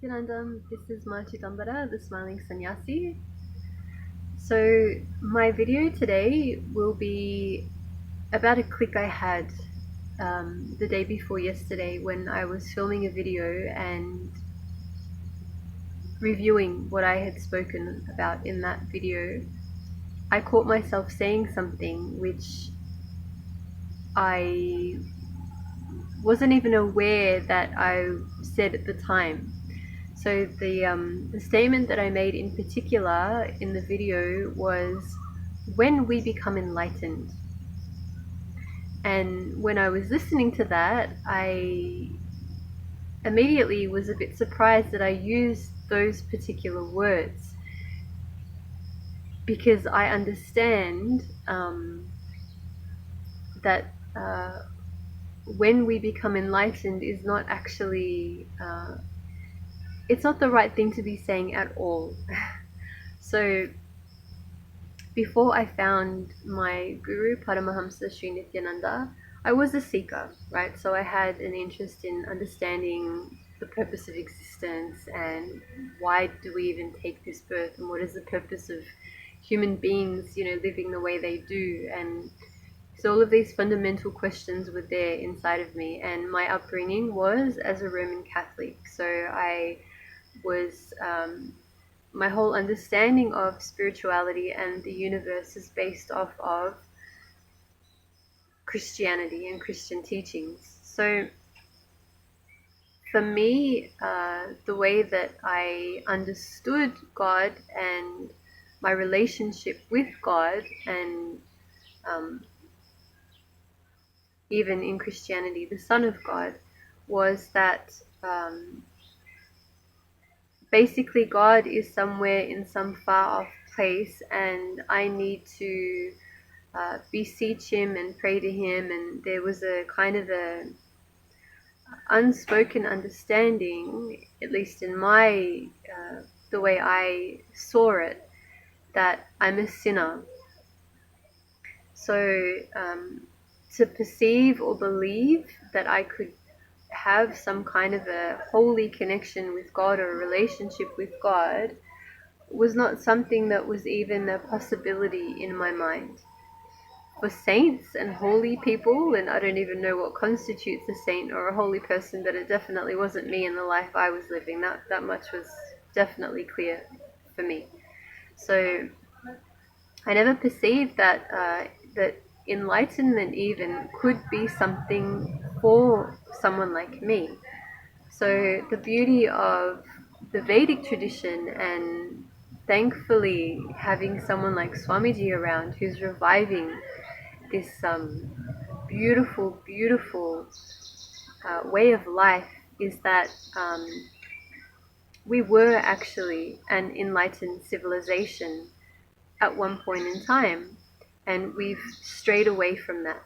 Nithyananda, this is my Chitambara, the Smiling Sannyasi. So my video today will be about a click I had the day before yesterday when I was filming a video and reviewing what I had spoken about in that video. I caught myself saying something which I wasn't even aware that I said at the time. So the statement that I made in particular in the video was, when we become enlightened. And when I was listening to that, I immediately was a bit surprised that I used those particular words, because I understand that when we become enlightened is not actually it's not the right thing to be saying at all. So before I found my guru, Paramahamsa Sri Nithyananda, I was a seeker, right? So I had an interest in understanding the purpose of existence and why do we even take this birth, and what is the purpose of human beings, living the way they do. And so all of these fundamental questions were there inside of me, and my upbringing was as a Roman Catholic. So I was my whole understanding of spirituality and the universe is based off of Christianity and Christian teachings. So for me, the way that I understood God and my relationship with God, and even in Christianity, the Son of God, was that basically God is somewhere in some far off place, and I need to beseech him and pray to him. And there was a kind of a unspoken understanding, at least in my the way I saw it, that I'm a sinner. So to perceive or believe that I could have some kind of a holy connection with God or a relationship with God was not something that was even a possibility in my mind. For saints and holy people, and I don't even know what constitutes a saint or a holy person, but it definitely wasn't me in the life I was living. That much was definitely clear for me. So I never perceived that that enlightenment even could be something for someone like me. So the beauty of the Vedic tradition, and thankfully having someone like Swamiji around who's reviving this beautiful, beautiful way of life, is that we were actually an enlightened civilization at one point in time, and we've strayed away from that.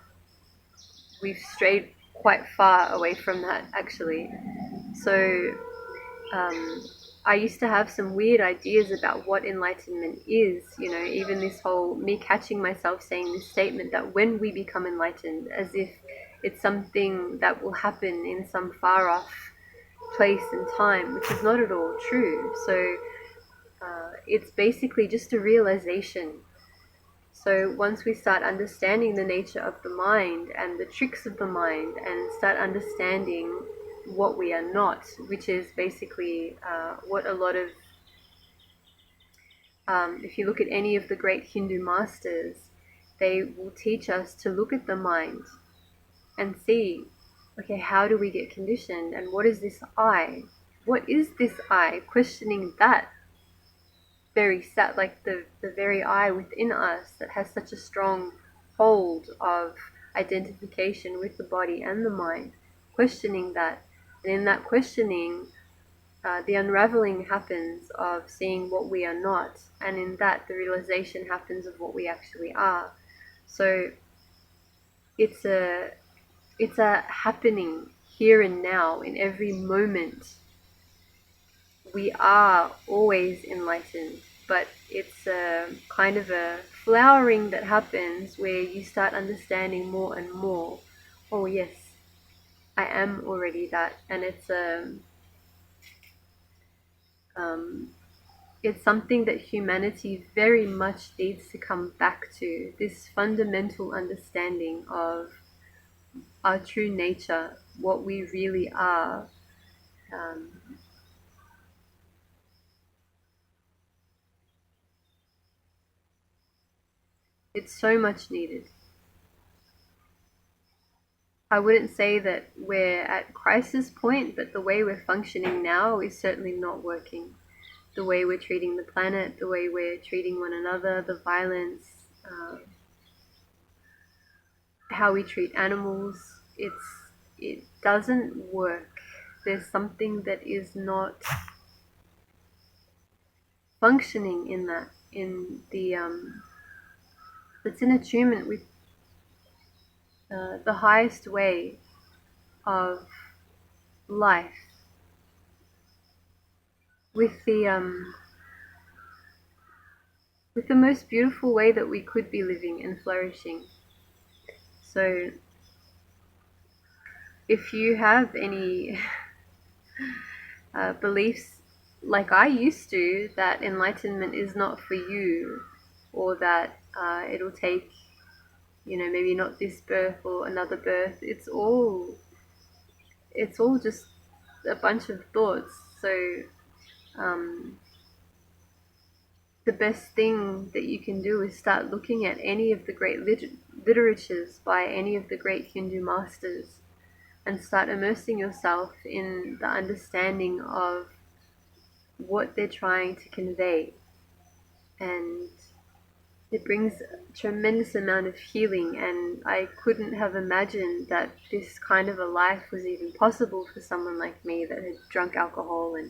We've strayed quite far away from that, actually. So I used to have some weird ideas about what enlightenment is, even this whole me catching myself saying this statement that when we become enlightened, as if it's something that will happen in some far off place and time, which is not at all true. So it's basically just a realization. So once we start understanding the nature of the mind and the tricks of the mind, and start understanding what we are not, which is basically what a lot of, if you look at any of the great Hindu masters, they will teach us to look at the mind and see, okay, how do we get conditioned, and what is this I? What is this I? Questioning that very like the very I within us that has such a strong hold of identification with the body and the mind, questioning that. And in that questioning, the unraveling happens of seeing what we are not, and in that the realization happens of what we actually are. So it's a happening here and now, in every moment. We are always enlightened, but it's a kind of a flowering that happens where you start understanding more and more. Oh yes, I am already that. And it's It's something that humanity very much needs to come back to, this fundamental understanding of our true nature, what we really are. Um, it's so much needed. I wouldn't say that we're at crisis point, but the way we're functioning now is certainly not working. The way we're treating the planet, the way we're treating one another, the violence, how we treat animals, it doesn't work. There's something that is not functioning in that, in the it's in attunement with the highest way of life, with the most beautiful way that we could be living and flourishing. So if you have any beliefs like I used to, that enlightenment is not for you, or that it'll take, maybe not this birth or another birth, it's all just a bunch of thoughts. So um, the best thing that you can do is start looking at any of the great literatures by any of the great Hindu masters, and start immersing yourself in the understanding of what they're trying to convey. And it brings a tremendous amount of healing, and I couldn't have imagined that this kind of a life was even possible for someone like me that had drunk alcohol and